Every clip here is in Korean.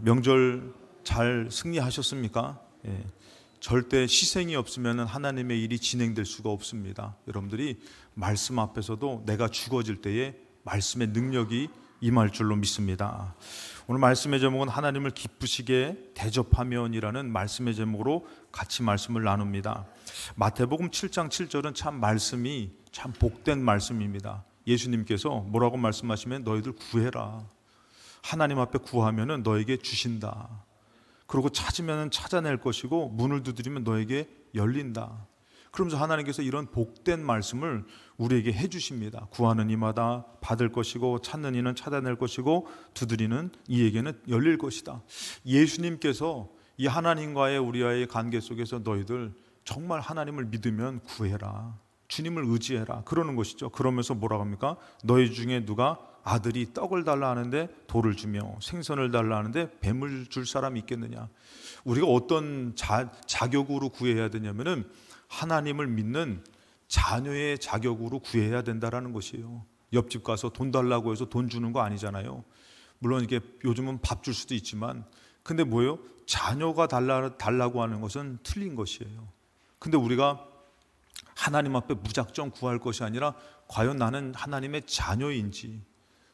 명절 잘 승리하셨습니까? 절대 희생이 없으면 하나님의 일이 진행될 수가 없습니다. 여러분들이 말씀 앞에서도 내가 죽어질 때에 말씀의 능력이 임할 줄로 믿습니다. 오늘 말씀의 제목은 하나님을 기쁘시게 대접하면이라는 말씀의 제목으로 같이 말씀을 나눕니다. 마태복음 7장 7절은 참 말씀이 참 복된 말씀입니다. 예수님께서 뭐라고 말씀하시면 너희들 구해라. 하나님 앞에 구하면은 너에게 주신다. 그리고 찾으면 찾아낼 것이고 문을 두드리면 너에게 열린다. 그러면서 하나님께서 이런 복된 말씀을 우리에게 해주십니다. 구하는 이마다 받을 것이고 찾는 이는 찾아낼 것이고 두드리는 이에게는 열릴 것이다. 예수님께서 이 하나님과의 우리와의 관계 속에서 너희들 정말 하나님을 믿으면 구해라. 주님을 의지해라. 그러는 것이죠. 그러면서 뭐라고 합니까? 너희 중에 누가 아들이 떡을 달라 하는데 돌을 주며 생선을 달라 하는데 뱀을 줄 사람이 있겠느냐. 우리가 어떤 자격으로 구해야 되냐면은 하나님을 믿는 자녀의 자격으로 구해야 된다라는 것이에요. 옆집 가서 돈 달라고 해서 돈 주는 거 아니잖아요. 물론 이게 요즘은 밥 줄 수도 있지만, 근데 뭐예요? 자녀가 달라고 하는 것은 틀린 것이에요. 근데 우리가 하나님 앞에 무작정 구할 것이 아니라 과연 나는 하나님의 자녀인지,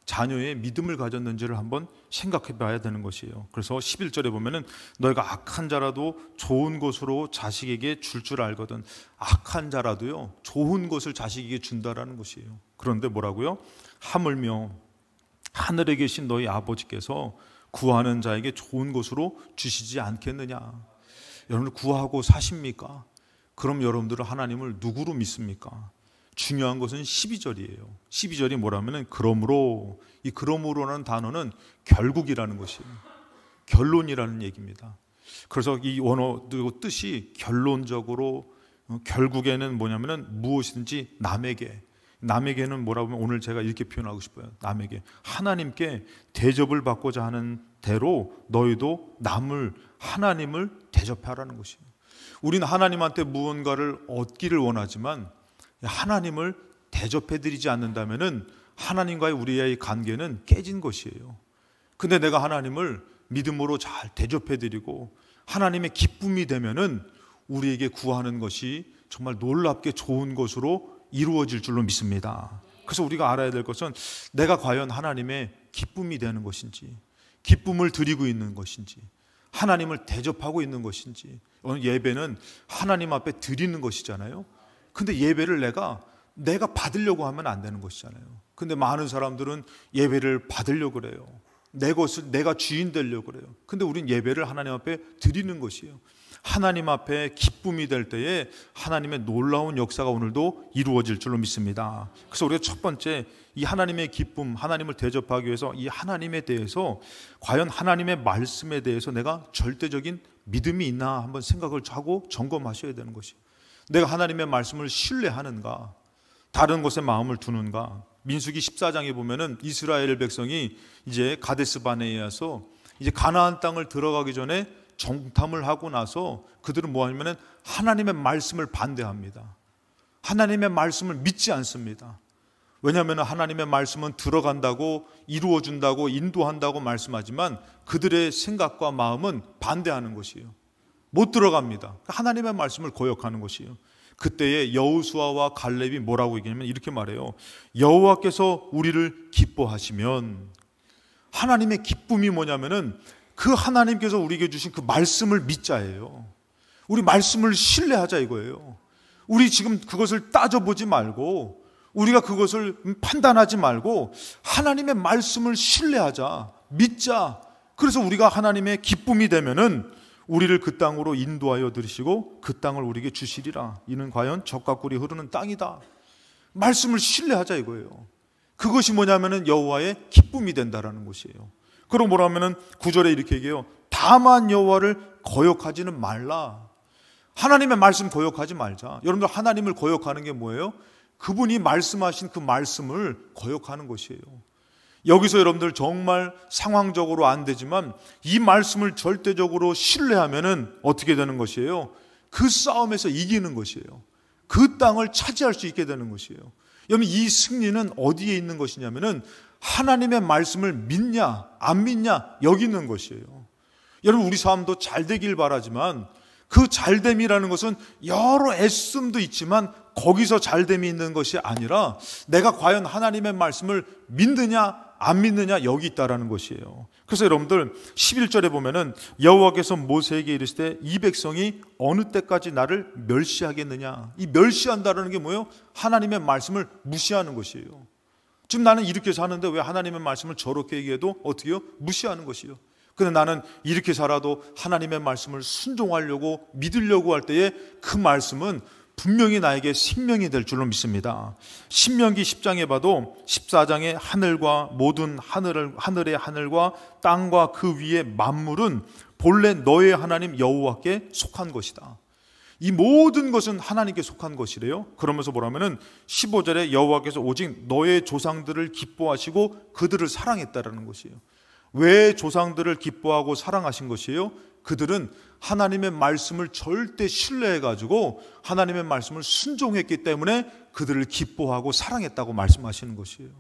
자녀의 믿음을 가졌는지를 한번 생각해 봐야 되는 것이에요. 그래서 11절에 보면은 너희가 악한 자라도 좋은 것으로 자식에게 줄 알거든. 악한 자라도요 좋은 것을 자식에게 준다라는 것이에요. 그런데 뭐라고요? 하물며 하늘에 계신 너희 아버지께서 구하는 자에게 좋은 것으로 주시지 않겠느냐. 여러분 구하고 사십니까? 그럼 여러분들은 하나님을 누구로 믿습니까? 중요한 것은 12절이에요. 12절이 뭐라면은 그러므로, 이 그러므로라는 단어는 결국이라는 것이에요. 결론이라는 얘기입니다. 그래서 이 원어 뜻이 결론적으로, 결국에는 뭐냐면은 무엇이든지 남에게는 뭐라고 하면 오늘 제가 이렇게 표현하고 싶어요. 남에게 하나님께 대접을 받고자 하는 대로 너희도 하나님을 대접하라는 것이에요. 우리는 하나님한테 무언가를 얻기를 원하지만 하나님을 대접해드리지 않는다면은 하나님과의 우리의 관계는 깨진 것이에요. 근데 내가 하나님을 믿음으로 잘 대접해드리고 하나님의 기쁨이 되면은 우리에게 구하는 것이 정말 놀랍게 좋은 것으로 이루어질 줄로 믿습니다. 그래서 우리가 알아야 될 것은 내가 과연 하나님의 기쁨이 되는 것인지, 기쁨을 드리고 있는 것인지, 하나님을 대접하고 있는 것인지. 오늘 예배는 하나님 앞에 드리는 것이잖아요. 근데 예배를 내가 받으려고 하면 안 되는 것이잖아요. 근데 많은 사람들은 예배를 받으려고 그래요. 내가 주인 되려고 그래요. 근데 우린 예배를 하나님 앞에 드리는 것이에요. 하나님 앞에 기쁨이 될 때에 하나님의 놀라운 역사가 오늘도 이루어질 줄로 믿습니다. 그래서 우리가 첫 번째 이 하나님의 기쁨, 하나님을 대접하기 위해서 이 하나님에 대해서 과연 하나님의 말씀에 대해서 내가 절대적인 믿음이 있나 한번 생각을 하고 점검하셔야 되는 것이에요. 내가 하나님의 말씀을 신뢰하는가, 다른 것에 마음을 두는가. 민수기 14장에 보면은 이스라엘 백성이 이제 가데스 바네아에서 이제 가나안 땅을 들어가기 전에 정탐을 하고 나서 그들은 뭐 하냐면은 하나님의 말씀을 반대합니다. 하나님의 말씀을 믿지 않습니다. 왜냐하면 하나님의 말씀은 들어간다고, 이루어준다고, 인도한다고 말씀하지만 그들의 생각과 마음은 반대하는 것이에요. 못 들어갑니다. 하나님의 말씀을 거역하는 것이에요. 그때에 여호수아와 갈렙이 뭐라고 얘기하냐면 이렇게 말해요. 여호와께서 우리를 기뻐하시면, 하나님의 기쁨이 뭐냐면은 그 하나님께서 우리에게 주신 그 말씀을 믿자예요. 우리 말씀을 신뢰하자 이거예요. 우리 지금 그것을 따져보지 말고, 우리가 그것을 판단하지 말고 하나님의 말씀을 신뢰하자, 믿자. 그래서 우리가 하나님의 기쁨이 되면은 우리를 그 땅으로 인도하여 들으시고 그 땅을 우리에게 주시리라. 이는 과연 젖과 꿀이 흐르는 땅이다. 말씀을 신뢰하자 이거예요. 그것이 뭐냐면은 여호와의 기쁨이 된다라는 것이에요. 그럼 뭐라면은 9절에 이렇게 얘기해요. 다만 여호와를 거역하지는 말라. 하나님의 말씀 거역하지 말자. 여러분들 하나님을 거역하는 게 뭐예요? 그분이 말씀하신 그 말씀을 거역하는 것이에요. 여기서 여러분들 정말 상황적으로 안 되지만 이 말씀을 절대적으로 신뢰하면은 어떻게 되는 것이에요? 그 싸움에서 이기는 것이에요. 그 땅을 차지할 수 있게 되는 것이에요. 여러분, 이 승리는 어디에 있는 것이냐면은 하나님의 말씀을 믿냐 안 믿냐 여기 있는 것이에요. 여러분, 우리 삶도 잘 되길 바라지만 그 잘됨이라는 것은 여러 애씀도 있지만 거기서 잘됨이 있는 것이 아니라 내가 과연 하나님의 말씀을 믿느냐 안 믿느냐 여기 있다라는 것이에요. 그래서 여러분들 11절에 보면은 여호와께서 모세에게 이르시되 이 백성이 어느 때까지 나를 멸시하겠느냐. 이 멸시한다라는 게 뭐예요? 하나님의 말씀을 무시하는 것이에요. 지금 나는 이렇게 사는데 왜 하나님의 말씀을 저렇게 얘기해도 어떻게 해요? 무시하는 것이에요. 근데 나는 이렇게 살아도 하나님의 말씀을 순종하려고 믿으려고 할 때에 그 말씀은 분명히 나에게 생명이 될 줄로 믿습니다. 신명기 10장에 봐도 14장에 하늘과 모든 하늘의 하늘과 땅과 그 위의 만물은 본래 너의 하나님 여호와께 속한 것이다. 이 모든 것은 하나님께 속한 것이래요. 그러면서 뭐라면은 15절에 여호와께서 오직 너의 조상들을 기뻐하시고 그들을 사랑했다라는 것이에요. 왜 조상들을 기뻐하고 사랑하신 것이에요? 그들은 하나님의 말씀을 절대 신뢰해가지고 하나님의 말씀을 순종했기 때문에 그들을 기뻐하고 사랑했다고 말씀하시는 것이에요.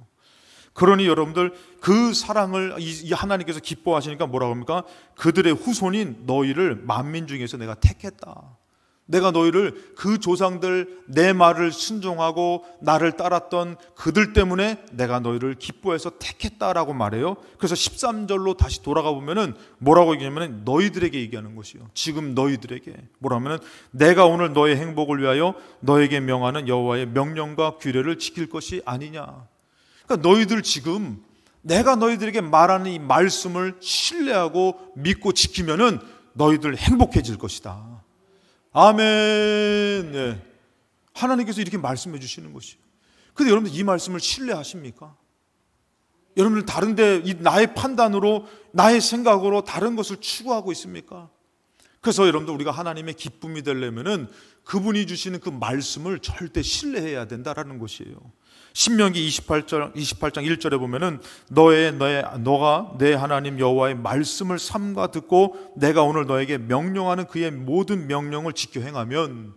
그러니 여러분들 그 사랑을 이 하나님께서 기뻐하시니까 뭐라고 합니까? 그들의 후손인 너희를 만민 중에서 내가 택했다. 내가 너희를 그 조상들 내 말을 순종하고 나를 따랐던 그들 때문에 내가 너희를 기뻐해서 택했다라고 말해요. 그래서 13절로 다시 돌아가 보면은 뭐라고 얘기하냐면 너희들에게 얘기하는 것이요. 지금 너희들에게 뭐라면은 내가 오늘 너의 행복을 위하여 너에게 명하는 여호와의 명령과 규례를 지킬 것이 아니냐. 그러니까 너희들 지금 내가 너희들에게 말하는 이 말씀을 신뢰하고 믿고 지키면은 너희들 행복해질 것이다. 아멘. 네. 하나님께서 이렇게 말씀해 주시는 것이에요. 근데 여러분들 이 말씀을 신뢰하십니까? 여러분들 다른데 나의 판단으로 나의 생각으로 다른 것을 추구하고 있습니까? 그래서 여러분들 우리가 하나님의 기쁨이 되려면은 그분이 주시는 그 말씀을 절대 신뢰해야 된다라는 것이에요. 신명기 28장 1절에 보면은 너가 내 하나님 여호와의 말씀을 삼가 듣고 내가 오늘 너에게 명령하는 그의 모든 명령을 지켜 행하면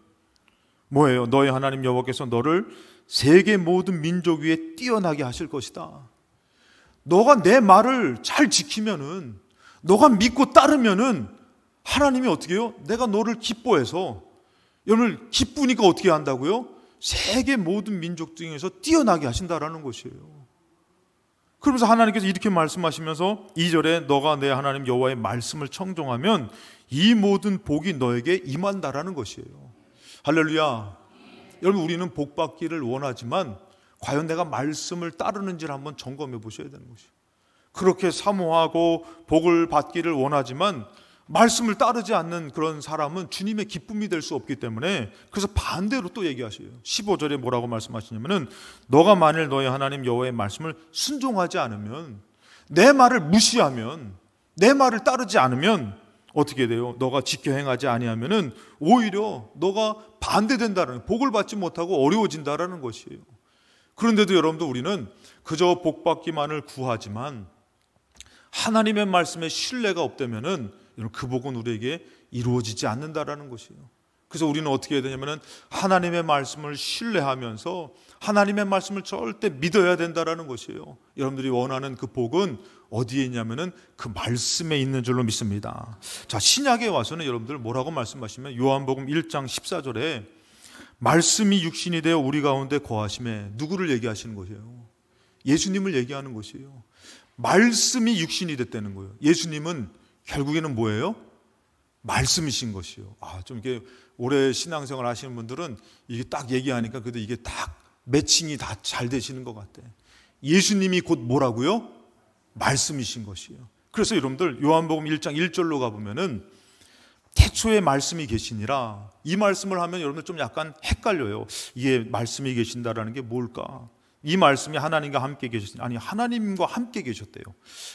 뭐예요? 너의 하나님 여호와께서 너를 세계 모든 민족 위에 뛰어나게 하실 것이다. 너가 내 말을 잘 지키면은, 너가 믿고 따르면은 하나님이 어떻게 해요? 내가 너를 기뻐해서, 여러분을 기쁘니까 어떻게 한다고요? 세계 모든 민족 중에서 뛰어나게 하신다라는 것이에요. 그러면서 하나님께서 이렇게 말씀하시면서 2절에 너가 내 하나님 여호와의 말씀을 청종하면 이 모든 복이 너에게 임한다라는 것이에요. 할렐루야. 여러분, 우리는 복 받기를 원하지만 과연 내가 말씀을 따르는지를 한번 점검해 보셔야 되는 것이에요. 그렇게 사모하고 복을 받기를 원하지만 말씀을 따르지 않는 그런 사람은 주님의 기쁨이 될 수 없기 때문에, 그래서 반대로 또 얘기하셔요. 15절에 뭐라고 말씀하시냐면은 너가 만일 너의 하나님 여호와의 말씀을 순종하지 않으면, 내 말을 무시하면, 내 말을 따르지 않으면 어떻게 돼요? 너가 지켜 행하지 아니하면은 오히려 너가 반대된다는, 복을 받지 못하고 어려워진다라는 것이에요. 그런데도 여러분들 우리는 그저 복 받기만을 구하지만 하나님의 말씀에 신뢰가 없다면은 그 복은 우리에게 이루어지지 않는다라는 것이에요. 그래서 우리는 어떻게 해야 되냐면은 하나님의 말씀을 신뢰하면서 하나님의 말씀을 절대 믿어야 된다라는 것이에요. 여러분들이 원하는 그 복은 어디에 있냐면은 그 말씀에 있는 줄로 믿습니다. 자, 신약에 와서는 여러분들 뭐라고 말씀하시면 요한복음 1장 14절에 말씀이 육신이 되어 우리 가운데 거하심에, 누구를 얘기하시는 것이에요? 예수님을 얘기하는 것이에요. 말씀이 육신이 됐다는 거예요. 예수님은 결국에는 뭐예요? 말씀이신 것이요. 좀 이게 오래 신앙생활 하시는 분들은 이게 딱 얘기하니까 그래도 이게 딱 매칭이 다 잘 되시는 것 같아. 예수님이 곧 뭐라고요? 말씀이신 것이에요. 그래서 여러분들 요한복음 1장 1절로 가보면은 태초에 말씀이 계시니라, 이 말씀을 하면 여러분들 좀 약간 헷갈려요. 이게 말씀이 계신다라는 게 뭘까? 이 말씀이 하나님과 함께 계셨으니, 아니 하나님과 함께 계셨대요.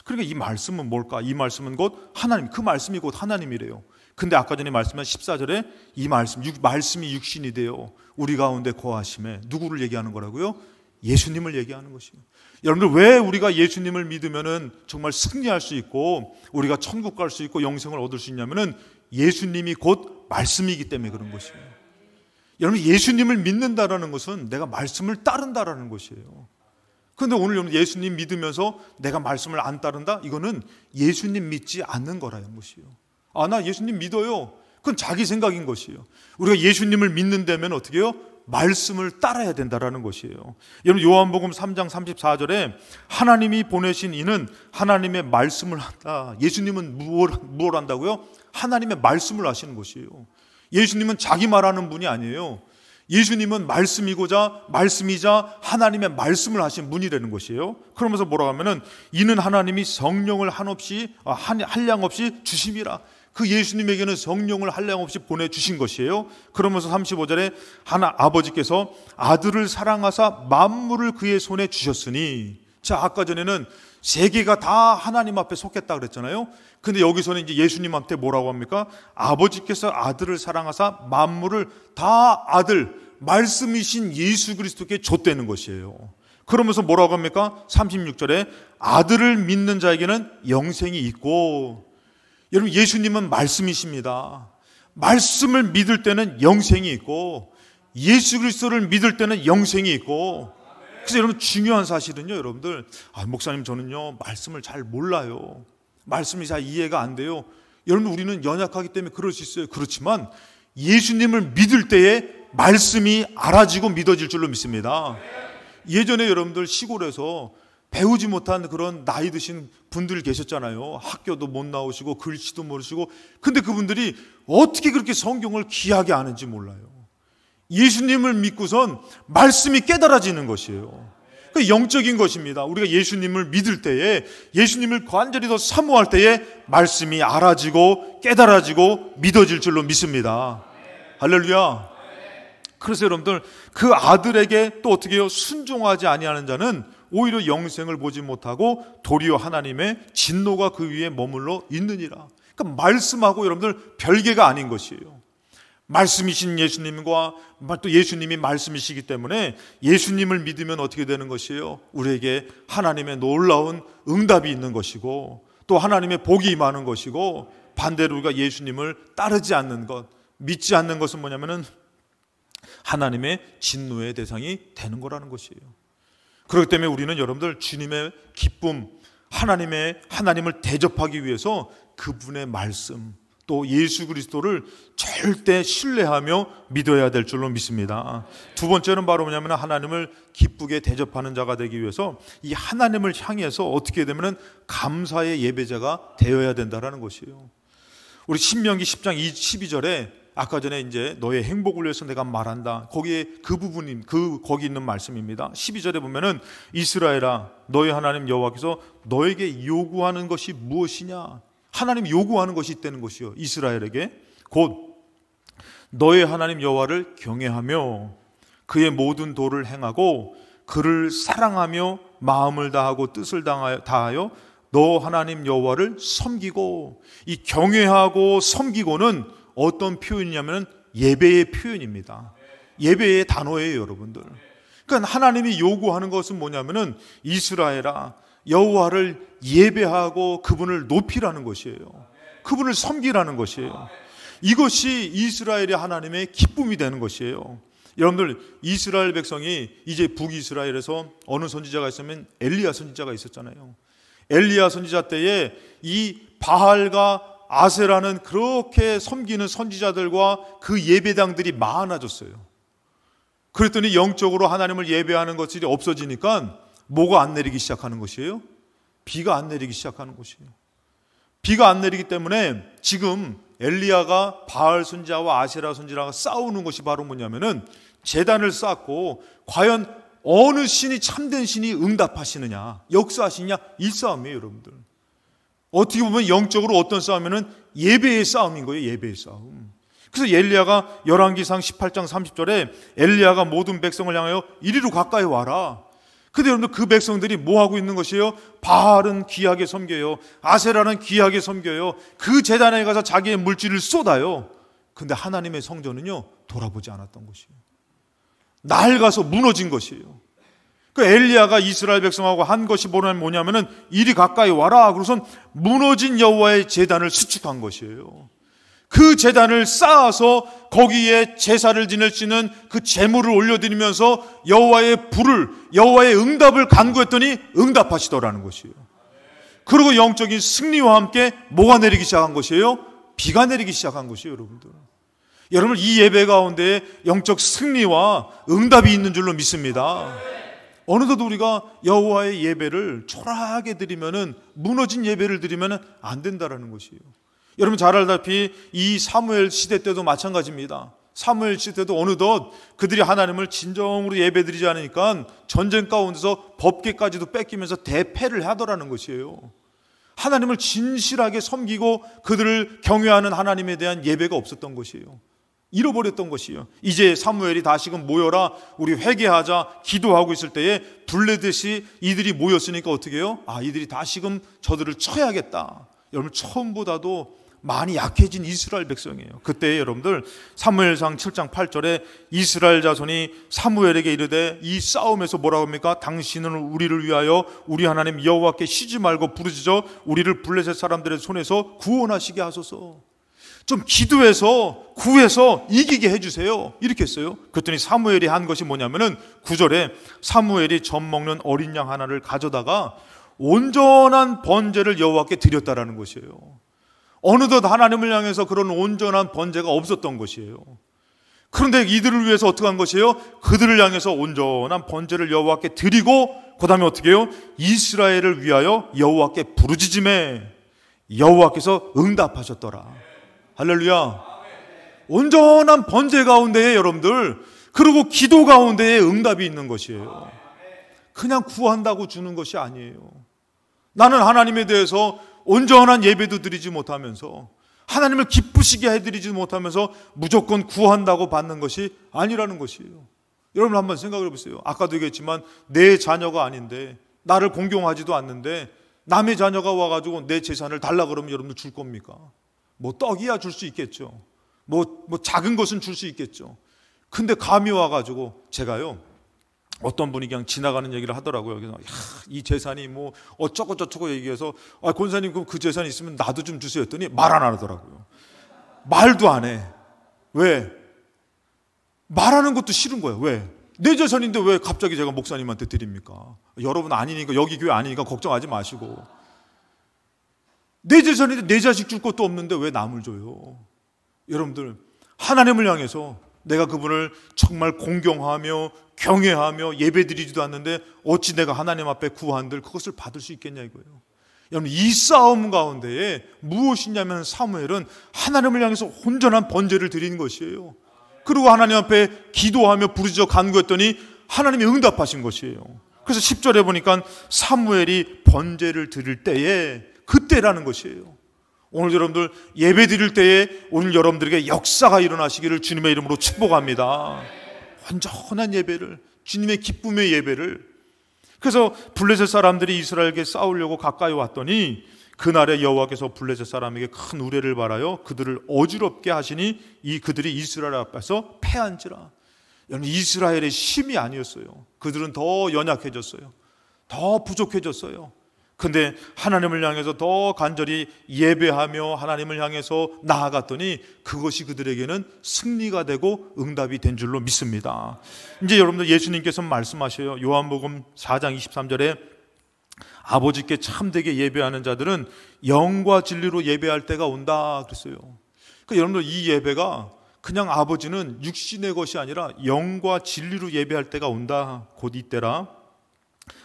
그러니까 이 말씀은 뭘까? 이 말씀은 곧 하나님, 그 말씀이 곧 하나님이래요. 근데 아까 전에 말씀한 14절에 이 말씀이 육신이 되어 우리 가운데 거하심에, 누구를 얘기하는 거라고요? 예수님을 얘기하는 것이에요. 여러분들 왜 우리가 예수님을 믿으면은 정말 승리할 수 있고 우리가 천국 갈 수 있고 영생을 얻을 수 있냐면은 예수님이 곧 말씀이기 때문에 그런 것이에요. 여러분, 예수님을 믿는다라는 것은 내가 말씀을 따른다라는 것이에요. 그런데 오늘 여러분, 예수님 믿으면서 내가 말씀을 안 따른다? 이거는 예수님 믿지 않는 거라는 것이에요. 아, 나 예수님 믿어요. 그건 자기 생각인 것이에요. 우리가 예수님을 믿는다면 어떻게 해요? 말씀을 따라야 된다라는 것이에요. 여러분, 요한복음 3장 34절에 하나님이 보내신 이는 하나님의 말씀을 한다. 예수님은 무엇을 한다고요? 하나님의 말씀을 하시는 것이에요. 예수님은 자기 말하는 분이 아니에요. 예수님은 말씀이자 하나님의 말씀을 하신 분이라는 것이에요. 그러면서 뭐라고 하면은 이는 하나님이 성령을 한량 없이 주심이라. 그 예수님에게는 성령을 한량 없이 보내주신 것이에요. 그러면서 35절에 아버지께서 아들을 사랑하사 만물을 그의 손에 주셨으니, 자, 아까 전에는 세계가 다 하나님 앞에 속했다 그랬잖아요. 근데 여기서는 이제 예수님한테 뭐라고 합니까? 아버지께서 아들을 사랑하사 만물을 다 아들, 말씀이신 예수 그리스도께 줬다는 것이에요. 그러면서 뭐라고 합니까? 36절에 아들을 믿는 자에게는 영생이 있고, 여러분, 예수님은 말씀이십니다. 말씀을 믿을 때는 영생이 있고, 예수 그리스도를 믿을 때는 영생이 있고. 그래서 여러분, 중요한 사실은요, 여러분들, 목사님 저는요 말씀을 잘 몰라요. 말씀이 잘 이해가 안 돼요. 여러분, 우리는 연약하기 때문에 그럴 수 있어요. 그렇지만 예수님을 믿을 때에 말씀이 알아지고 믿어질 줄로 믿습니다. 예전에 여러분들 시골에서 배우지 못한 그런 나이 드신 분들 계셨잖아요. 학교도 못 나오시고 글씨도 모르시고. 근데 그분들이 어떻게 그렇게 성경을 귀하게 아는지 몰라요. 예수님을 믿고선 말씀이 깨달아지는 것이에요. 그 영적인 것입니다. 우리가 예수님을 믿을 때에, 예수님을 간절히 더 사모할 때에 말씀이 알아지고 깨달아지고 믿어질 줄로 믿습니다. 할렐루야. 그래서 여러분들, 그 아들에게 또 어떻게 해요? 순종하지 아니하는 자는 오히려 영생을 보지 못하고 도리어 하나님의 진노가 그 위에 머물러 있느니라. 그러니까 말씀하고 여러분들 별개가 아닌 것이에요. 말씀이신 예수님과 또 예수님이 말씀이시기 때문에 예수님을 믿으면 어떻게 되는 것이에요? 우리에게 하나님의 놀라운 응답이 있는 것이고, 또 하나님의 복이 임하는 것이고, 반대로 우리가 예수님을 따르지 않는 것, 믿지 않는 것은 뭐냐면은 하나님의 진노의 대상이 되는 거라는 것이에요. 그렇기 때문에 우리는 여러분들 주님의 기쁨, 하나님을 대접하기 위해서 그분의 말씀, 또 예수 그리스도를 절대 신뢰하며 믿어야 될 줄로 믿습니다. 두 번째는 바로 뭐냐면 하나님을 기쁘게 대접하는 자가 되기 위해서 이 하나님을 향해서 어떻게 되면은 감사의 예배자가 되어야 된다라는 것이에요. 우리 신명기 10장 12절에 아까 전에 이제 너의 행복을 위해서 내가 말한다. 거기에 그 부분이 거기 있는 말씀입니다. 12절에 보면은 이스라엘아, 너의 하나님 여호와께서 너에게 요구하는 것이 무엇이냐? 하나님 요구하는 것이 있다는 것이요. 이스라엘에게 곧 너의 하나님 여호와를 경외하며 그의 모든 도를 행하고 그를 사랑하며 마음을 다하고 뜻을 다하여 너 하나님 여호와를 섬기고, 이 경외하고 섬기고는 어떤 표현이냐면 예배의 표현입니다. 예배의 단어예요, 여러분들. 그러니까 하나님이 요구하는 것은 뭐냐면은 이스라엘아, 여호와를 예배하고 그분을 높이라는 것이에요. 그분을 섬기라는 것이에요. 이것이 이스라엘의 하나님의 기쁨이 되는 것이에요. 여러분들, 이스라엘 백성이 이제 북이스라엘에서 어느 선지자가 있으면 엘리야 선지자가 있었잖아요. 엘리야 선지자 때에 이 바알과 아세라는 그렇게 섬기는 선지자들과 그 예배당들이 많아졌어요. 그랬더니 영적으로 하나님을 예배하는 것들이 없어지니까 뭐가 안 내리기 시작하는 것이에요? 비가 안 내리기 시작하는 것이에요. 비가 안 내리기 때문에 지금 엘리야가 바알 선지자와 아세라 선지자가 싸우는 것이 바로 뭐냐면은 제단을 쌓고 과연 어느 신이 참된 신이 응답하시느냐, 역사하시느냐, 이 싸움이에요, 여러분들. 어떻게 보면 영적으로 어떤 싸움이면 예배의 싸움인 거예요. 예배의 싸움. 그래서 엘리야가 열왕기상 18장 30절에 엘리야가 모든 백성을 향하여 이리로 가까이 와라. 근데 여러분들, 그 백성들이 뭐 하고 있는 것이에요? 바알은 귀하게 섬겨요. 아세라는 귀하게 섬겨요. 그 제단에 가서 자기의 물질을 쏟아요. 근데 하나님의 성전은요, 돌아보지 않았던 것이에요. 낡아서 무너진 것이에요. 그 엘리야가 이스라엘 백성하고 한 것이 뭐냐면은 이리 가까이 와라. 그래서 무너진 여호와의 제단을 수축한 것이에요. 그 제단을 쌓아서 거기에 제사를 지낼 수 있는 그 제물을 올려드리면서 여호와의 불을, 여호와의 응답을 간구했더니 응답하시더라는 것이에요. 그리고 영적인 승리와 함께 뭐가 내리기 시작한 것이에요? 비가 내리기 시작한 것이에요, 여러분들. 여러분, 이 예배 가운데 영적 승리와 응답이 있는 줄로 믿습니다. 어느덧 우리가 여호와의 예배를 초라하게 드리면은, 무너진 예배를 드리면은 안 된다라는 것이에요. 여러분 잘 알다시피 이 사무엘 시대 때도 마찬가지입니다. 사무엘 시대 때도 어느덧 그들이 하나님을 진정으로 예배드리지 않으니까 전쟁 가운데서 법궤까지도 뺏기면서 대패를 하더라는 것이에요. 하나님을 진실하게 섬기고 그들을 경외하는 하나님에 대한 예배가 없었던 것이에요. 잃어버렸던 것이에요. 이제 사무엘이 다시금 모여라, 우리 회개하자, 기도하고 있을 때에 불내듯이 이들이 모였으니까 어떻게 해요? 이들이 다시금 저들을 쳐야겠다. 여러분, 처음보다도 많이 약해진 이스라엘 백성이에요. 그때 여러분들 사무엘상 7장 8절에 이스라엘 자손이 사무엘에게 이르되, 이 싸움에서 뭐라고 합니까? 당신은 우리를 위하여 우리 하나님 여호와께 쉬지 말고 부르짖어 우리를 블레셋 사람들의 손에서 구원하시게 하소서. 좀 기도해서 구해서 이기게 해주세요. 이렇게 했어요. 그랬더니 사무엘이 한 것이 뭐냐면은 9절에 사무엘이 젖 먹는 어린 양 하나를 가져다가 온전한 번제를 여호와께 드렸다라는 것이에요. 어느덧 하나님을 향해서 그런 온전한 번제가 없었던 것이에요. 그런데 이들을 위해서 어떻게 한 것이에요? 그들을 향해서 온전한 번제를 여호와께 드리고, 그 다음에 어떻게 해요? 이스라엘을 위하여 여호와께 부르짖음에 여호와께서 응답하셨더라. 할렐루야. 온전한 번제 가운데에 여러분들, 그리고 기도 가운데에 응답이 있는 것이에요. 그냥 구한다고 주는 것이 아니에요. 나는 하나님에 대해서 온전한 예배도 드리지 못하면서, 하나님을 기쁘시게 해드리지 못하면서 무조건 구한다고 받는 것이 아니라는 것이에요. 여러분 한번 생각을 해보세요. 아까도 얘기했지만 내 자녀가 아닌데, 나를 공경하지도 않는데 남의 자녀가 와가지고 내 재산을 달라 그러면 여러분들 줄 겁니까? 뭐 떡이야 줄 수 있겠죠. 뭐 작은 것은 줄 수 있겠죠. 근데 감이 와가지고, 제가요, 어떤 분이 그냥 지나가는 얘기를 하더라고요. 그래서 이 재산이 뭐 어쩌고 저쩌고 얘기해서, 권사님 그럼 그 재산이 있으면 나도 좀 주세요 했더니 말 안 하더라고요. 말도 안 해. 왜? 말하는 것도 싫은 거예요. 왜? 내 재산인데 왜 갑자기 제가 목사님한테 드립니까? 여러분 아니니까, 여기 교회 아니니까 걱정하지 마시고, 내 재산인데 내 자식 줄 것도 없는데 왜 남을 줘요? 여러분들, 하나님을 향해서 내가 그분을 정말 공경하며 경외하며 예배드리지도 않는데 어찌 내가 하나님 앞에 구한들 그것을 받을 수 있겠냐 이거예요. 여러분, 이 싸움 가운데에 무엇이냐면 사무엘은 하나님을 향해서 온전한 번제를 드린 것이에요. 그리고 하나님 앞에 기도하며 부르짖어 간구했더니 하나님이 응답하신 것이에요. 그래서 10절에 보니까 사무엘이 번제를 드릴 때에, 그때라는 것이에요. 오늘 여러분들 예배 드릴 때에 오늘 여러분들에게 역사가 일어나시기를 주님의 이름으로 축복합니다. 온전한 예배를, 주님의 기쁨의 예배를. 그래서 블레셋 사람들이 이스라엘에게 싸우려고 가까이 왔더니 그날에 여호와께서 블레셋 사람에게 큰 우레를 발하여 그들을 어지럽게 하시니 그들이 이스라엘 앞에서 패한지라. 여러분, 이스라엘의 힘이 아니었어요. 그들은 더 연약해졌어요. 더 부족해졌어요. 근데 하나님을 향해서 더 간절히 예배하며 하나님을 향해서 나아갔더니 그것이 그들에게는 승리가 되고 응답이 된 줄로 믿습니다. 이제 여러분들, 예수님께서 말씀하셔요. 요한복음 4장 23절에 아버지께 참되게 예배하는 자들은 영과 진리로 예배할 때가 온다 그랬어요. 그러니까 여러분들, 이 예배가 그냥 아버지는 육신의 것이 아니라 영과 진리로 예배할 때가 온다. 곧 이때라.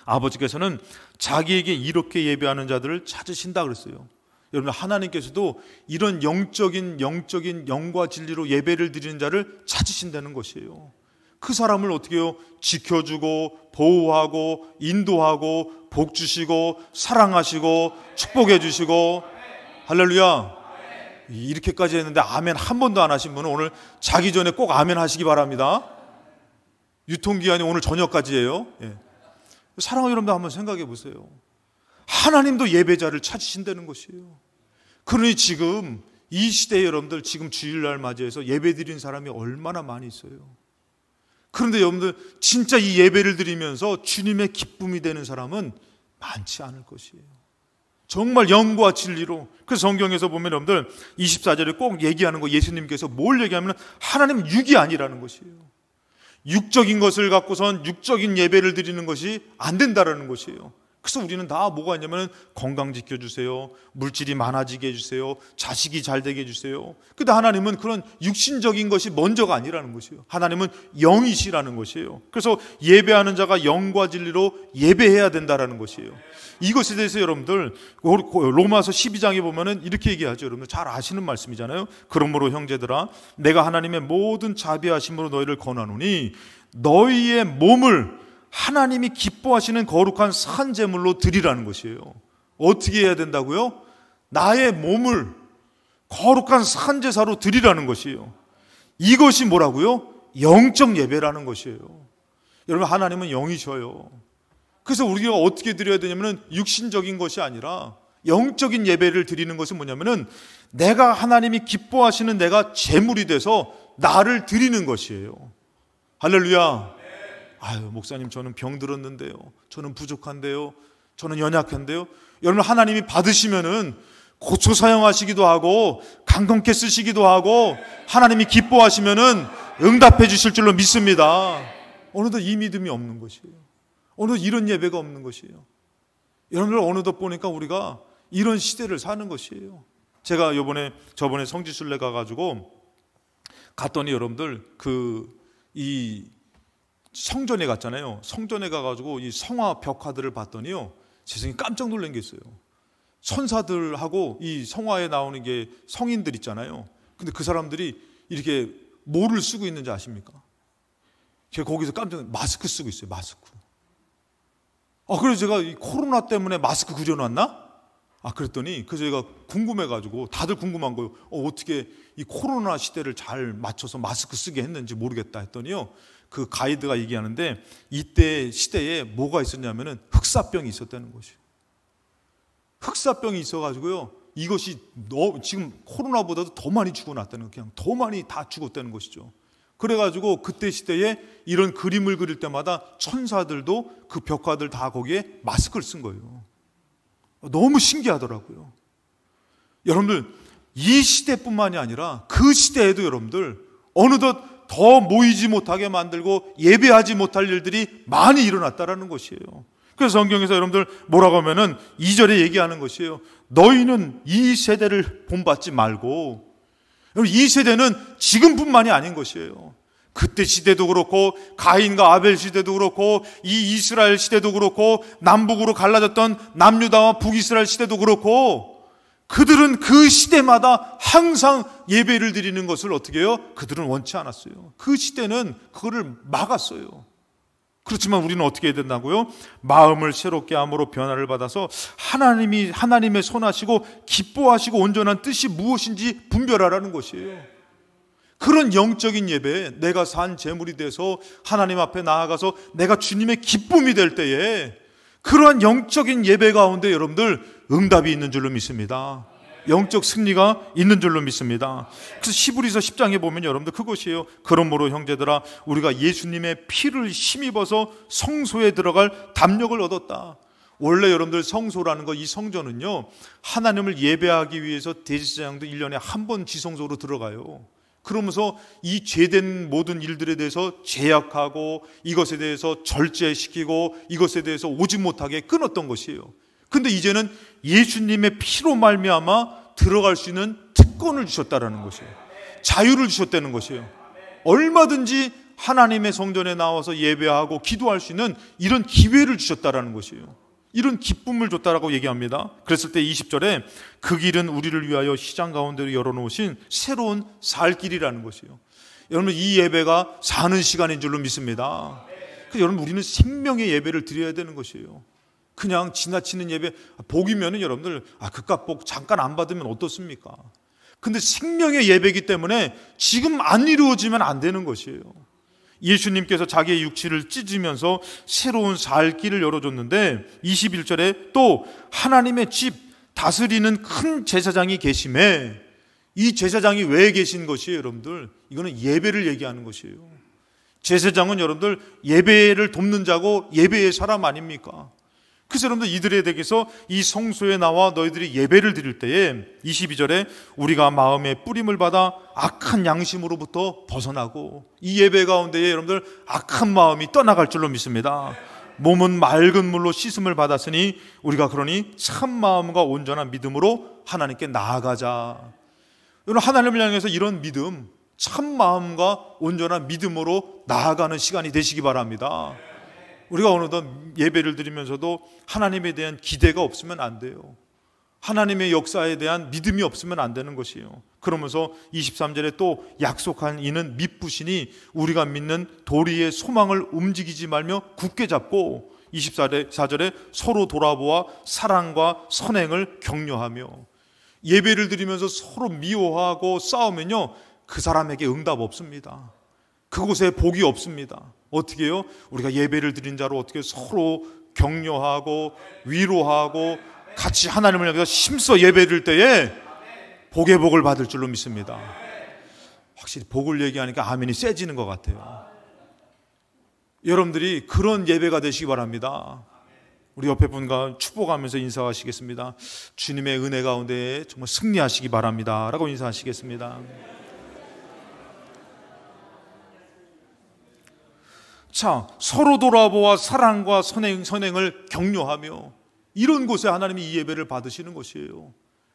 아버지께서는 자기에게 이렇게 예배하는 자들을 찾으신다 그랬어요. 여러분, 하나님께서도 이런 영적인 영과 진리로 예배를 드리는 자를 찾으신다는 것이에요. 그 사람을 어떻게 해요? 지켜주고 보호하고 인도하고 복 주시고 사랑하시고 축복해 주시고. 할렐루야. 이렇게까지 했는데 아멘 한 번도 안 하신 분은 오늘 자기 전에 꼭 아멘 하시기 바랍니다. 유통기한이 오늘 저녁까지예요. 사랑하는 여러분들, 한번 생각해 보세요. 하나님도 예배자를 찾으신다는 것이에요. 그러니 지금 이 시대에 여러분들, 지금 주일날 맞이해서 예배 드리는 사람이 얼마나 많이 있어요. 그런데 여러분들, 진짜 이 예배를 드리면서 주님의 기쁨이 되는 사람은 많지 않을 것이에요. 정말 영과 진리로. 그래서 성경에서 보면 여러분들 24절에 꼭 얘기하는 거, 예수님께서 뭘 얘기하면 하나님은 육이 아니라는 것이에요. 육적인 것을 갖고선 육적인 예배를 드리는 것이 안 된다라는 것이에요. 그래서 우리는 다 뭐가 있냐면 건강 지켜주세요, 물질이 많아지게 해주세요, 자식이 잘 되게 해주세요. 근데 하나님은 그런 육신적인 것이 먼저가 아니라는 것이에요. 하나님은 영이시라는 것이에요. 그래서 예배하는 자가 영과 진리로 예배해야 된다라는 것이에요. 이것에 대해서 여러분들 로마서 12장에 보면은 이렇게 얘기하죠. 여러분들 잘 아시는 말씀이잖아요. 그러므로 형제들아, 내가 하나님의 모든 자비하심으로 너희를 권하노니 너희의 몸을 하나님이 기뻐하시는 거룩한 산 제물로 드리라는 것이에요. 어떻게 해야 된다고요? 나의 몸을 거룩한 산 제사로 드리라는 것이에요. 이것이 뭐라고요? 영적 예배라는 것이에요. 여러분, 하나님은 영이셔요. 그래서 우리가 어떻게 드려야 되냐면 육신적인 것이 아니라 영적인 예배를 드리는 것은 뭐냐면은 내가 하나님이 기뻐하시는 내가 제물이 돼서 나를 드리는 것이에요. 할렐루야. 아유, 목사님, 저는 병들었는데요, 저는 부족한데요, 저는 연약한데요. 여러분, 하나님이 받으시면은 고쳐 사용하시기도 하고 강건케 쓰시기도 하고 하나님이 기뻐하시면은 응답해 주실 줄로 믿습니다. 어느덧 이 믿음이 없는 것이에요. 어느덧 이런 예배가 없는 것이에요. 여러분들, 어느덧 보니까 우리가 이런 시대를 사는 것이에요. 제가 저번에 성지순례 가가지고 갔더니 여러분들 이 성전에 갔잖아요. 성전에 가가지고 이 성화 벽화들을 봤더니요, 세상에 깜짝 놀란 게 있어요. 천사들하고 이 성화에 나오는 게 성인들 있잖아요. 근데 그 사람들이 이렇게 뭐를 쓰고 있는지 아십니까? 제가 거기서 마스크 쓰고 있어요. 마스크. 그래서 제가 이 코로나 때문에 마스크 그려놨나? 그랬더니 그래서 제가 궁금해가지고, 다들 궁금한 거예요. 어떻게 이 코로나 시대를 잘 맞춰서 마스크 쓰게 했는지 모르겠다 했더니요, 그 가이드가 얘기하는데 이때 시대에 뭐가 있었냐면은 흑사병이 있었다는 것이에요. 흑사병이 있어가지고요, 이것이 지금 코로나보다도 더 많이 죽어났다는, 그냥 더 많이 다 죽었다는 것이죠. 그래가지고 그때 시대에 이런 그림을 그릴 때마다 천사들도 그 벽화들 다 거기에 마스크를 쓴 거예요. 너무 신기하더라고요. 여러분들, 이 시대뿐만이 아니라 그 시대에도 여러분들 어느덧 더 모이지 못하게 만들고 예배하지 못할 일들이 많이 일어났다라는 것이에요. 그래서 성경에서 여러분들 뭐라고 하면은 2절에 얘기하는 것이에요. 너희는 이 세대를 본받지 말고. 이 세대는 지금뿐만이 아닌 것이에요. 그때 시대도 그렇고 가인과 아벨 시대도 그렇고 이 이스라엘 시대도 그렇고 남북으로 갈라졌던 남유다와 북이스라엘 시대도 그렇고, 그들은 그 시대마다 항상 예배를 드리는 것을 어떻게 해요? 그들은 원치 않았어요. 그 시대는 그거를 막았어요. 그렇지만 우리는 어떻게 해야 된다고요? 마음을 새롭게 함으로 변화를 받아서 하나님의 선하시고 기뻐하시고 온전한 뜻이 무엇인지 분별하라는 것이에요. 그런 영적인 예배에 내가 산 제물이 돼서 하나님 앞에 나아가서 내가 주님의 기쁨이 될 때에 그러한 영적인 예배 가운데 여러분들 응답이 있는 줄로 믿습니다. 영적 승리가 있는 줄로 믿습니다. 그래서 히브리서 10장에 보면 여러분들 그것이에요. 그러므로 형제들아, 우리가 예수님의 피를 힘입어서 성소에 들어갈 담력을 얻었다. 원래 여러분들 성소라는 거, 이 성전은요, 하나님을 예배하기 위해서 대제사장도 1년에 한 번 지성소로 들어가요. 그러면서 이 죄된 모든 일들에 대해서 제약하고 이것에 대해서 절제시키고 이것에 대해서 오지 못하게 끊었던 것이에요. 근데 이제는 예수님의 피로 말미암아 들어갈 수 있는 특권을 주셨다라는 것이에요. 자유를 주셨다는 것이에요. 얼마든지 하나님의 성전에 나와서 예배하고 기도할 수 있는 이런 기회를 주셨다라는 것이에요. 이런 기쁨을 줬다라고 얘기합니다. 그랬을 때 20절에 그 길은 우리를 위하여 시장 가운데로 열어놓으신 새로운 살 길이라는 것이에요. 여러분, 이 예배가 사는 시간인 줄로 믿습니다. 그래서 여러분, 우리는 생명의 예배를 드려야 되는 것이에요. 그냥 지나치는 예배, 복이면은 여러분들 그깟 복 잠깐 안 받으면 어떻습니까? 근데 생명의 예배이기 때문에 지금 안 이루어지면 안 되는 것이에요. 예수님께서 자기의 육체를 찢으면서 새로운 살 길을 열어줬는데 21절에 또 하나님의 집 다스리는 큰 제사장이 계심에, 이 제사장이 왜 계신 것이에요? 여러분들, 이거는 예배를 얘기하는 것이에요. 제사장은 여러분들 예배를 돕는 자고 예배의 사람 아닙니까? 그래서 여러분들 이들에게서 이 성소에 나와 너희들이 예배를 드릴 때에 22절에 우리가 마음의 뿌림을 받아 악한 양심으로부터 벗어나고, 이 예배 가운데에 여러분들 악한 마음이 떠나갈 줄로 믿습니다. 몸은 맑은 물로 씻음을 받았으니 우리가 그러니 참 마음과 온전한 믿음으로 하나님께 나아가자. 여러분, 하나님을 향해서 이런 믿음, 참 마음과 온전한 믿음으로 나아가는 시간이 되시기 바랍니다. 우리가 어느덧 예배를 드리면서도 하나님에 대한 기대가 없으면 안 돼요. 하나님의 역사에 대한 믿음이 없으면 안 되는 것이에요. 그러면서 23절에 또 약속한 이는 믿부시니 우리가 믿는 도리의 소망을 움직이지 말며 굳게 잡고, 24절에 서로 돌아보아 사랑과 선행을 격려하며. 예배를 드리면서 서로 미워하고 싸우면요, 그 사람에게 응답 없습니다. 그곳에 복이 없습니다. 어떻게 해요? 우리가 예배를 드린 자로 어떻게 서로 격려하고 위로하고 같이 하나님을 향해서 힘써 예배드릴 때에 복의 복을 받을 줄로 믿습니다. 확실히 복을 얘기하니까 아멘이 세지는 것 같아요. 여러분들이 그런 예배가 되시기 바랍니다. 우리 옆에 분과 축복하면서 인사하시겠습니다. 주님의 은혜 가운데 정말 승리하시기 바랍니다 라고 인사하시겠습니다. 자, 서로 돌아보아 사랑과 선행을 격려하며, 이런 곳에 하나님이 이 예배를 받으시는 것이에요.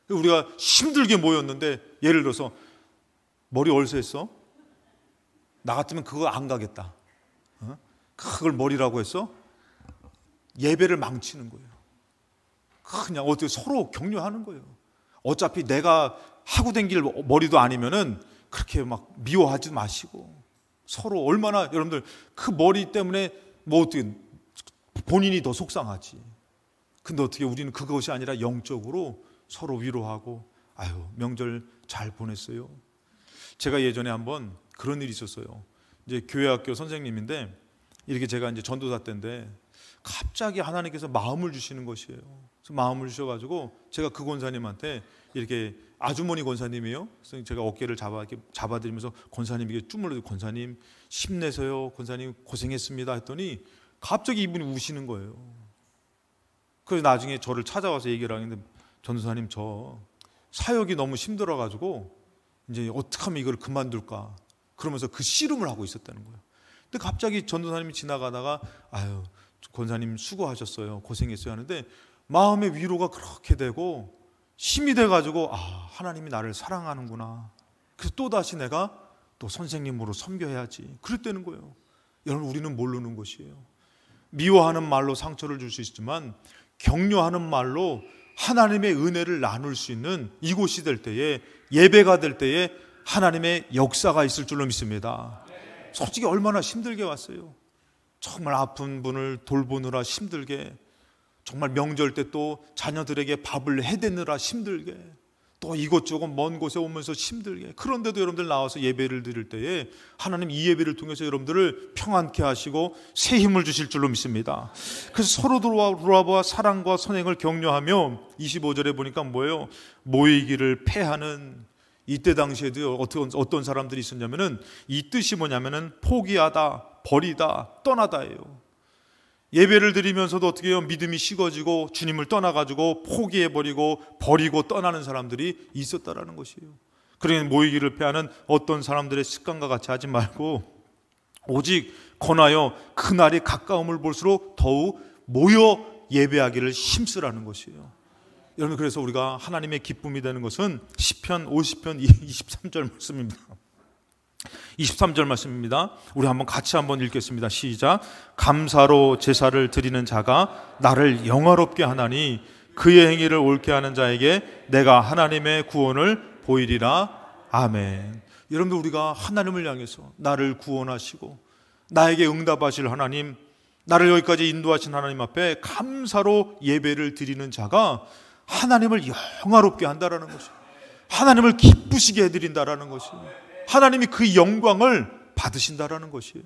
우리가 힘들게 모였는데, 예를 들어서 머리 얼쇠했어? 나 같으면 그거 안 가겠다. 그걸 머리라고 했어? 예배를 망치는 거예요. 그냥 어떻게 서로 격려하는 거예요. 어차피 내가 하고 댕길 머리도 아니면은 그렇게 막 미워하지 마시고, 서로 얼마나 여러분들 그 머리 때문에 뭐 어떻게 본인이 더 속상하지. 근데 어떻게 우리는 그것이 아니라 영적으로 서로 위로하고, 아유 명절 잘 보냈어요. 제가 예전에 한번 그런 일이 있었어요. 이제 교회학교 선생님인데, 이렇게 제가 이제 전도사 때인데 갑자기 하나님께서 마음을 주시는 것이에요. 그래서 마음을 주셔가지고 제가 그 권사님한테 이렇게, 아주머니 권사님이에요. 그래서 제가 어깨를 잡아드리면서 권사님에게 쭈물러서, 권사님 힘내세요, 권사님 고생했습니다 했더니 갑자기 이분이 우시는 거예요. 그래서 나중에 저를 찾아와서 얘기를 하는데, 전도사님 저 사역이 너무 힘들어가지고 이제 어떻게 하면 이걸 그만둘까, 그러면서 그 씨름을 하고 있었다는 거예요. 근데 갑자기 전도사님이 지나가다가 아유 권사님 수고하셨어요, 고생했어요 하는데 마음의 위로가 그렇게 되고 힘이 돼가지고, 아 하나님이 나를 사랑하는구나, 그래서 또다시 내가 또 선생님으로 섬겨야지, 그랬다는 거예요. 여러분, 우리는 모르는 것이에요. 미워하는 말로 상처를 줄 수 있지만 격려하는 말로 하나님의 은혜를 나눌 수 있는 이곳이 될 때에, 예배가 될 때에 하나님의 역사가 있을 줄로 믿습니다. 솔직히 얼마나 힘들게 왔어요. 정말 아픈 분을 돌보느라 힘들게, 정말 명절 때 또 자녀들에게 밥을 해대느라 힘들게, 또 이곳저곳 먼 곳에 오면서 힘들게, 그런데도 여러분들 나와서 예배를 드릴 때에 하나님 이 예배를 통해서 여러분들을 평안케 하시고 새 힘을 주실 줄로 믿습니다. 그래서 서로 돌아보아 사랑과 선행을 격려하며, 25절에 보니까 뭐예요? 모이기를 패하는. 이때 당시에도 어떤 사람들이 있었냐면은, 이 뜻이 뭐냐면은 포기하다, 버리다, 떠나다예요. 예배를 드리면서도 어떻게 해요? 믿음이 식어지고 주님을 떠나가지고 포기해버리고 버리고 떠나는 사람들이 있었다라는 것이에요. 그러니 모이기를 패하는 어떤 사람들의 습관과 같이 하지 말고, 오직 권하여 그날이 가까움을 볼수록 더욱 모여 예배하기를 힘쓰라는 것이에요. 여러분, 그래서 우리가 하나님의 기쁨이 되는 것은 시편 50편 23절 말씀입니다. 23절 말씀입니다. 우리 같이 한번 읽겠습니다. 시작. 감사로 제사를 드리는 자가 나를 영화롭게 하나니 그의 행위를 옳게 하는 자에게 내가 하나님의 구원을 보이리라. 아멘. 여러분들, 우리가 하나님을 향해서 나를 구원하시고 나에게 응답하실 하나님, 나를 여기까지 인도하신 하나님 앞에 감사로 예배를 드리는 자가 하나님을 영화롭게 한다라는 것이에요. 하나님을 기쁘시게 해드린다라는 것이에요. 하나님이 그 영광을 받으신다라는 것이에요.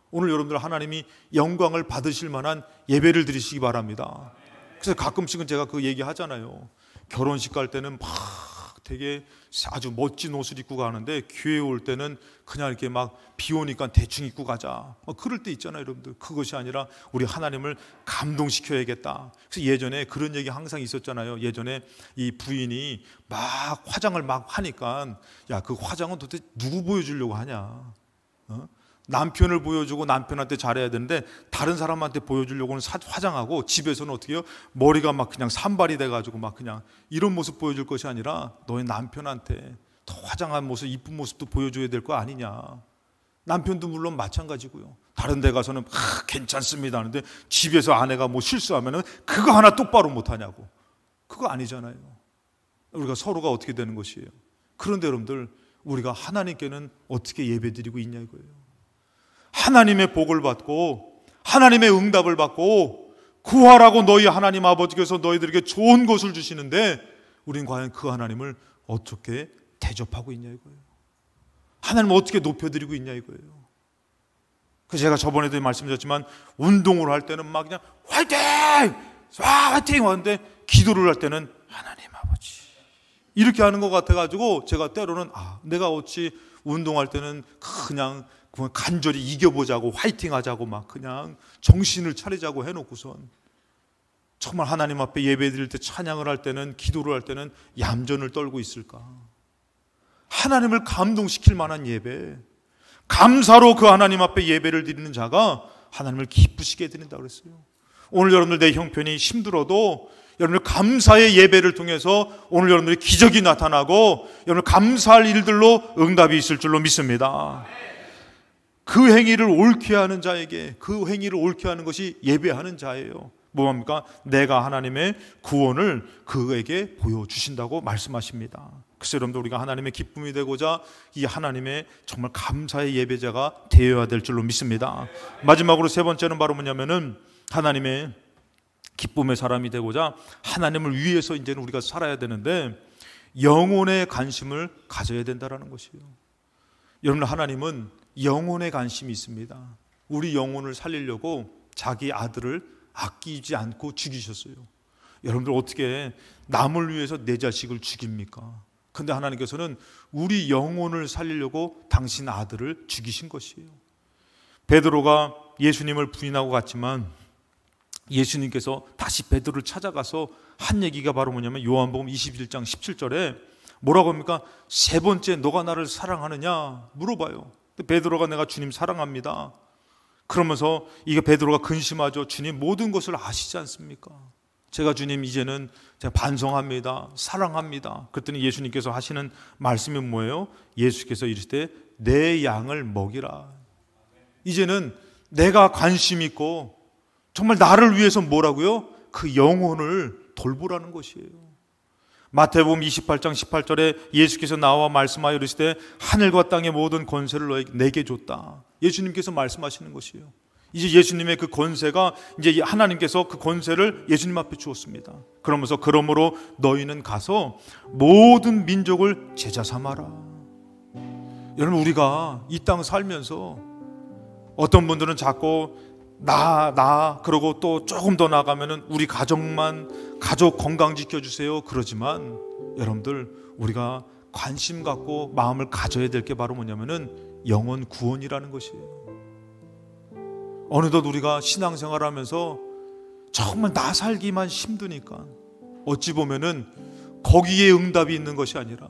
오늘 여러분들 하나님이 영광을 받으실 만한 예배를 드리시기 바랍니다. 그래서 가끔씩은 제가 그 얘기 하잖아요. 결혼식 갈 때는 막 되게 아주 멋진 옷을 입고 가는데 교회에 올 때는 그냥 이렇게 막 비 오니까 대충 입고 가자, 그럴 때 있잖아요 여러분들. 그것이 아니라 우리 하나님을 감동시켜야겠다. 그래서 예전에 그런 얘기 항상 있었잖아요. 예전에 이 부인이 막 화장을 막 하니까, 야, 그 화장은 도대체 누구 보여주려고 하냐, 남편을 보여주고 남편한테 잘해야 되는데 다른 사람한테 보여주려고는 화장하고, 집에서는 어떻게 해요? 머리가 막 그냥 산발이 돼가지고 막 그냥 이런 모습 보여줄 것이 아니라 너희 남편한테 더 화장한 모습, 이쁜 모습도 보여줘야 될 거 아니냐. 남편도 물론 마찬가지고요. 다른 데 가서는 괜찮습니다 하는데 집에서 아내가 뭐 실수하면은 그거 하나 똑바로 못하냐고. 그거 아니잖아요. 우리가 서로가 어떻게 되는 것이에요. 그런데 여러분들, 우리가 하나님께는 어떻게 예배드리고 있냐 이거예요. 하나님의 복을 받고 하나님의 응답을 받고 구하라고 너희 하나님 아버지께서 너희들에게 좋은 것을 주시는데 우린 과연 그 하나님을 어떻게 대접하고 있냐 이거예요. 하나님을 어떻게 높여드리고 있냐 이거예요. 그래서 제가 저번에도 말씀드렸지만, 운동을 할 때는 막 그냥 화이팅! 화이팅! 하는데 기도를 할 때는 하나님 아버지 이렇게 하는 것 같아가지고, 제가 때로는 내가 어찌 운동할 때는 그냥 간절히 이겨보자고 화이팅 하자고 막 그냥 정신을 차리자고 해놓고선 정말 하나님 앞에 예배 드릴 때, 찬양을 할 때는, 기도를 할 때는 얌전을 떨고 있을까? 하나님을 감동시킬 만한 예배, 감사로 그 하나님 앞에 예배를 드리는 자가 하나님을 기쁘시게 드린다고 그랬어요. 오늘 여러분들 내 형편이 힘들어도 여러분들 감사의 예배를 통해서 오늘 여러분들의 기적이 나타나고 여러분들 감사할 일들로 응답이 있을 줄로 믿습니다. 그 행위를 옳게 하는 자에게, 그 행위를 옳게 하는 것이 예배하는 자예요. 뭐합니까? 내가 하나님의 구원을 그에게 보여주신다고 말씀하십니다. 그래서 여러분들, 우리가 하나님의 기쁨이 되고자 이 하나님의 정말 감사의 예배자가 되어야 될 줄로 믿습니다. 마지막으로 세 번째는 바로 뭐냐면은, 하나님의 기쁨의 사람이 되고자 하나님을 위해서 이제는 우리가 살아야 되는데 영혼의 관심을 가져야 된다는 것이에요. 여러분, 하나님은 영혼의 관심이 있습니다. 우리 영혼을 살리려고 자기 아들을 아끼지 않고 죽이셨어요. 여러분들, 어떻게 남을 위해서 내 자식을 죽입니까? 근데 하나님께서는 우리 영혼을 살리려고 당신 아들을 죽이신 것이에요. 베드로가 예수님을 부인하고 갔지만 예수님께서 다시 베드로를 찾아가서 한 얘기가 바로 뭐냐면, 요한복음 21장 17절에 뭐라고 합니까? 세 번째, 너가 나를 사랑하느냐 물어봐요. 베드로가 내가 주님 사랑합니다. 그러면서 이게 베드로가 근심하죠. 주님 모든 것을 아시지 않습니까? 제가 주님 이제는 제가 반성합니다, 사랑합니다. 그랬더니 예수님께서 하시는 말씀이 뭐예요? 예수께서 이르시되 내 양을 먹이라. 이제는 내가 관심 있고 정말 나를 위해서 뭐라고요? 그 영혼을 돌보라는 것이에요. 마태복음 28장 18절에 예수께서 나와 말씀하여 이르시되 하늘과 땅의 모든 권세를 내게 줬다. 예수님께서 말씀하시는 것이에요. 이제 예수님의 그 권세가, 이제 하나님께서 그 권세를 예수님 앞에 주었습니다. 그러면서 그러므로 너희는 가서 모든 민족을 제자 삼아라. 여러분, 우리가 이 땅 살면서 어떤 분들은 자꾸 그러고 또 조금 더 나아가면은 우리 가족 건강 지켜주세요 그러지만, 여러분들, 우리가 관심 갖고 마음을 가져야 될 게 바로 뭐냐면은 영혼 구원이라는 것이에요. 어느덧 우리가 신앙생활 하면서 정말 나 살기만 힘드니까 어찌 보면은 거기에 응답이 있는 것이 아니라,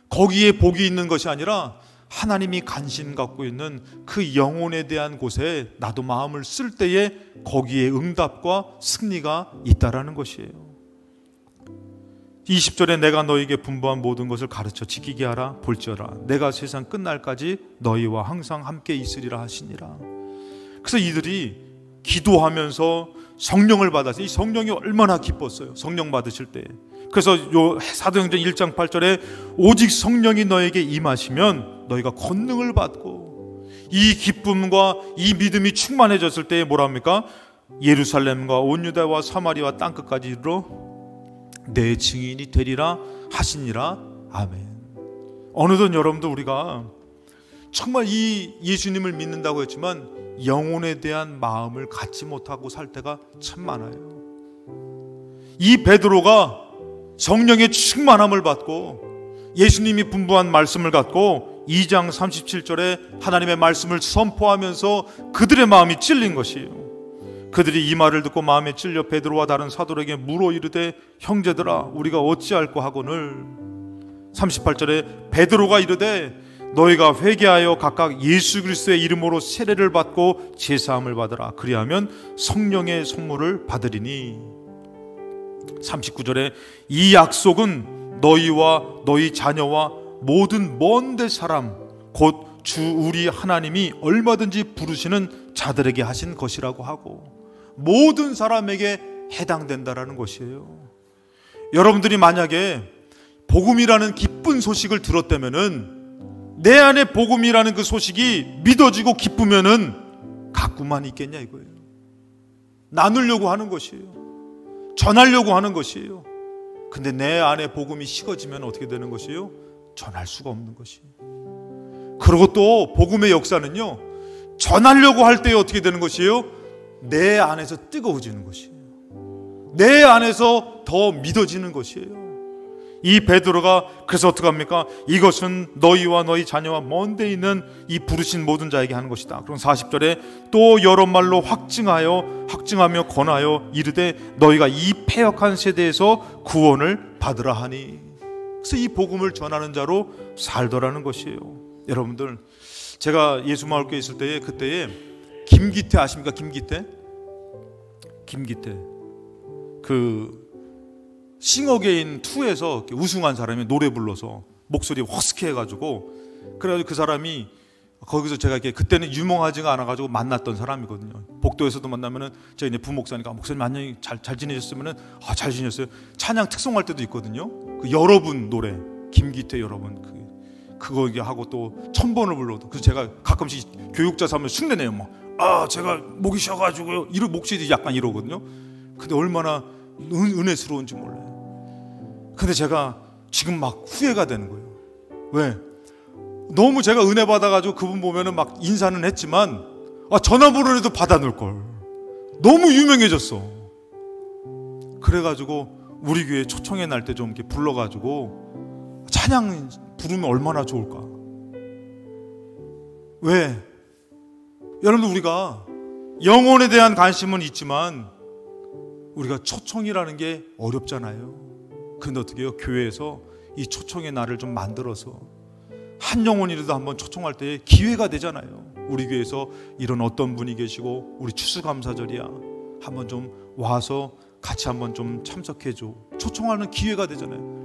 거기에 복이 있는 것이 아니라 하나님이 관심 갖고 있는 그 영혼에 대한 곳에 나도 마음을 쓸 때에 거기에 응답과 승리가 있다라는 것이에요. 20절에 내가 너에게 분부한 모든 것을 가르쳐 지키게 하라. 볼지어라 내가 세상 끝날까지 너희와 항상 함께 있으리라 하시니라. 그래서 이들이 기도하면서 성령을 받아서, 이 성령이 얼마나 기뻤어요, 성령 받으실 때. 그래서 요 사도행전 1장 8절에 오직 성령이 너에게 임하시면 너희가 권능을 받고, 이 기쁨과 이 믿음이 충만해졌을 때에 뭐라 합니까? 예루살렘과 온 유다와 사마리아 땅끝까지 이르러 내 증인이 되리라 하시니라. 아멘. 어느덧 여러분들, 우리가 정말 이 예수님을 믿는다고 했지만 영혼에 대한 마음을 갖지 못하고 살 때가 참 많아요. 이 베드로가 성령의 충만함을 받고 예수님이 분부한 말씀을 갖고 2장 37절에 하나님의 말씀을 선포하면서 그들의 마음이 찔린 것이에요. 그들이 이 말을 듣고 마음에 찔려 베드로와 다른 사도에게 물어 이르되 형제들아 우리가 어찌할꼬 하거늘. 38절에 베드로가 이르되 너희가 회개하여 각각 예수 그리스도의 이름으로 세례를 받고 제사함을 받으라. 그리하면 성령의 선물을 받으리니. 39절에 이 약속은 너희와 너희 자녀와 모든 먼데 사람 곧 주 우리 하나님이 얼마든지 부르시는 자들에게 하신 것이라고 하고 모든 사람에게 해당된다라는 것이에요. 여러분들이 만약에 복음이라는 기쁜 소식을 들었다면은 내 안에 복음이라는 그 소식이 믿어지고 기쁘면은 갖고만 있겠냐 이거예요. 나누려고 하는 것이에요. 전하려고 하는 것이에요. 근데 내 안에 복음이 식어지면 어떻게 되는 것이에요? 전할 수가 없는 것이에요. 그리고 또 복음의 역사는요, 전하려고 할 때 어떻게 되는 것이에요? 내 안에서 뜨거워지는 것이에요. 내 안에서 더 믿어지는 것이에요. 이 베드로가 그래서 어떻게 합니까? 이것은 너희와 너희 자녀와 먼데 있는 이 부르신 모든 자에게 하는 것이다. 그럼 40절에 또 여러 말로 확증하며 권하여 이르되 너희가 이 패역한 세대에서 구원을 받으라 하니. 그래서 이 복음을 전하는 자로 살더라는 것이에요. 여러분들, 제가 예수마을교회 있을 때에 그때에 김기태 아십니까? 김기태 그 싱어게인 2에서 우승한 사람이 노래 불러서 목소리 허스키 해가지고, 그래가지고 그 사람이 거기서 제가 이렇게 그때는 유명하지가 않아가지고 만났던 사람이거든요. 복도에서도 만나면은 제가 이제 부목사니까 목사님 안녕히 잘 지내셨으면은 잘 지냈어요. 찬양 특송할 때도 있거든요. 그 여러분 노래 김기태 여러분 그거 하고 또 1000번을 불러도. 그래서 제가 가끔씩 교육자 삼으면 흉내내요. 막 제가 목이 쉬어가지고요. 이런 목소리 약간 이러거든요. 근데 얼마나 은혜스러운지 몰라요. 근데 제가 지금 막 후회가 되는 거예요. 왜? 너무 제가 은혜 받아가지고 그분 보면은 막 인사는 했지만 전화번호라도 받아 놓을 걸. 너무 유명해졌어. 그래가지고 우리 교회 초청회 날 때 좀 이렇게 불러가지고 찬양 부르면 얼마나 좋을까. 왜? 여러분들, 우리가 영혼에 대한 관심은 있지만 우리가 초청이라는 게 어렵잖아요. 근데 어떻게 해요? 교회에서 이 초청의 날을 좀 만들어서 한 영혼이라도 한번 초청할 때 기회가 되잖아요. 우리 교회에서 이런 어떤 분이 계시고 우리 추수감사절이야, 한번 좀 와서 같이 한번 좀 참석해줘. 초청하는 기회가 되잖아요.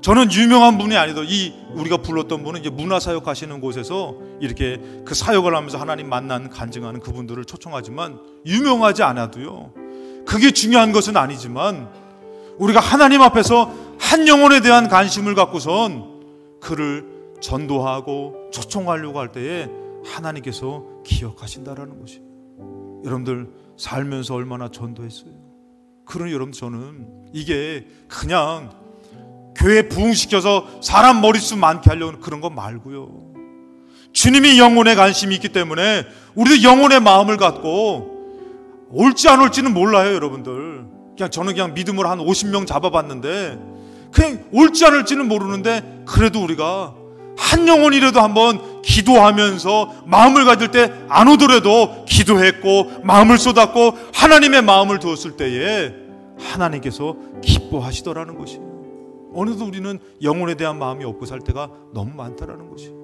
저는 유명한 분이 아니더라도 이 우리가 불렀던 분은 이제 문화사역 하시는 곳에서 이렇게 그 사역을 하면서 하나님 만난 간증하는 그분들을 초청하지만, 유명하지 않아도요, 그게 중요한 것은 아니지만 우리가 하나님 앞에서 한 영혼에 대한 관심을 갖고선 그를 전도하고 초청하려고 할 때에 하나님께서 기억하신다라는 것이에요. 여러분들 살면서 얼마나 전도했어요. 그러니 여러분, 저는 이게 그냥 교회 부흥시켜서 사람 머릿수 많게 하려는 그런 거 말고요, 주님이 영혼에 관심이 있기 때문에 우리도 영혼의 마음을 갖고, 올지 안 올지는 몰라요 여러분들. 저는 그냥 믿음으로 한 50명 잡아봤는데 그냥 올지 안 올지는 모르는데, 그래도 우리가 한 영혼이라도 한번 기도하면서 마음을 가질 때 안 오더라도 기도했고 마음을 쏟았고 하나님의 마음을 두었을 때에 하나님께서 기뻐하시더라는 것이에요. 어느덧 우리는 영혼에 대한 마음이 없고 살 때가 너무 많다라는 것이에요.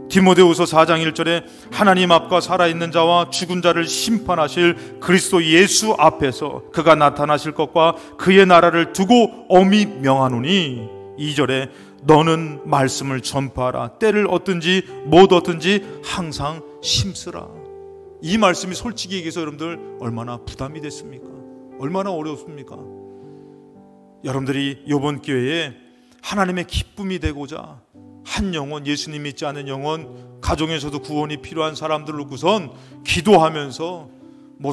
디모데후서 4장 1절에 하나님 앞과 살아있는 자와 죽은 자를 심판하실 그리스도 예수 앞에서 그가 나타나실 것과 그의 나라를 두고 엄히 명하노니, 2절에 너는 말씀을 전파하라. 때를 얻든지 못 얻든지 항상 심쓰라. 이 말씀이 솔직히 얘기해서 여러분들 얼마나 부담이 됐습니까? 얼마나 어렵습니까? 여러분들이 이번 기회에 하나님의 기쁨이 되고자 한 영혼, 예수님 믿지 않은 영혼, 가정에서도 구원이 필요한 사람들 놓고선 기도하면서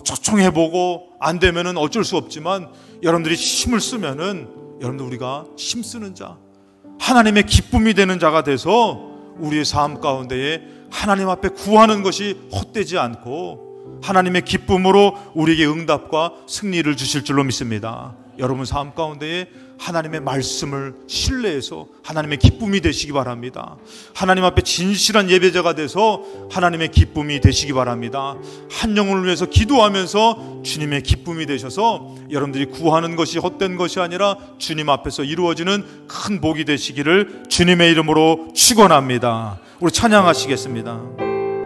초청해보고 안 되면은 어쩔 수 없지만 여러분들이 힘을 쓰면은, 여러분들 우리가 힘쓰는 자, 하나님의 기쁨이 되는 자가 돼서 우리의 삶 가운데에 하나님 앞에 구하는 것이 헛되지 않고 하나님의 기쁨으로 우리에게 응답과 승리를 주실 줄로 믿습니다. 여러분 삶 가운데에 하나님의 말씀을 신뢰해서 하나님의 기쁨이 되시기 바랍니다. 하나님 앞에 진실한 예배자가 돼서 하나님의 기쁨이 되시기 바랍니다. 한 영혼을 위해서 기도하면서 주님의 기쁨이 되셔서 여러분들이 구하는 것이 헛된 것이 아니라 주님 앞에서 이루어지는 큰 복이 되시기를 주님의 이름으로 축원합니다. 우리 찬양하시겠습니다.